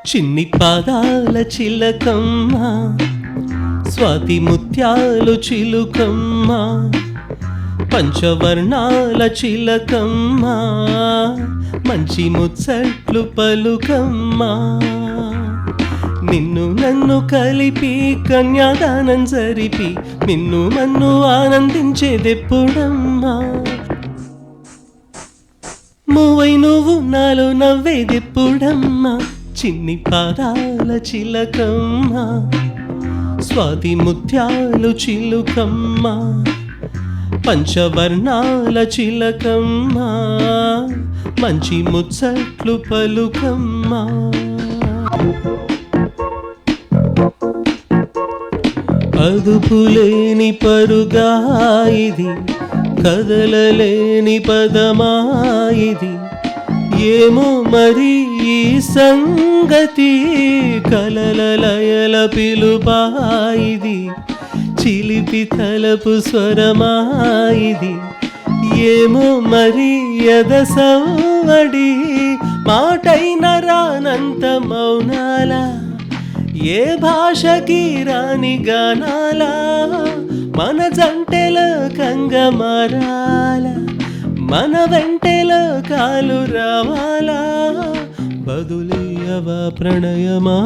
చిన్ని పాదాల చిలకమ్మ స్వాతి ముత్యాలు చిలుకమ్మ పంచవర్ణాల చిలకమ్మ మంచి ముచ్చట్లు పలుకమ్మ నిన్ను నన్ను కలిపి కన్యాదానం జరిపి నిన్ను మన్ను ఆనందించేదెప్పుడమ్మా మూవై నువ్వు నాలో నవ్వేదెప్పుడమ్మా చిన్ని పాదాల చిలకమ్మ స్వాతి ముత్యాలు చిలుకమ్మ పంచవర్ణాల చిలకమ్మ మంచి ముచ్చట్లు పలుకమ్మ అదుపులేని పరుగా ఇది కదలలేని పదమా ఇది ఏమో మరి ఈ సంగతి కలల లయల పిలుపా ఇది చిలిపి తలపు స్వరమా ఇది ఏమో మరి ఎదసవడి మాటైన రానంత మౌనాల ఏ భాషకి రాని గానాల మన జంటెలో కంగమారాల మన వెంటెలో కాలు రావాలా బదులియవా ప్రణయమా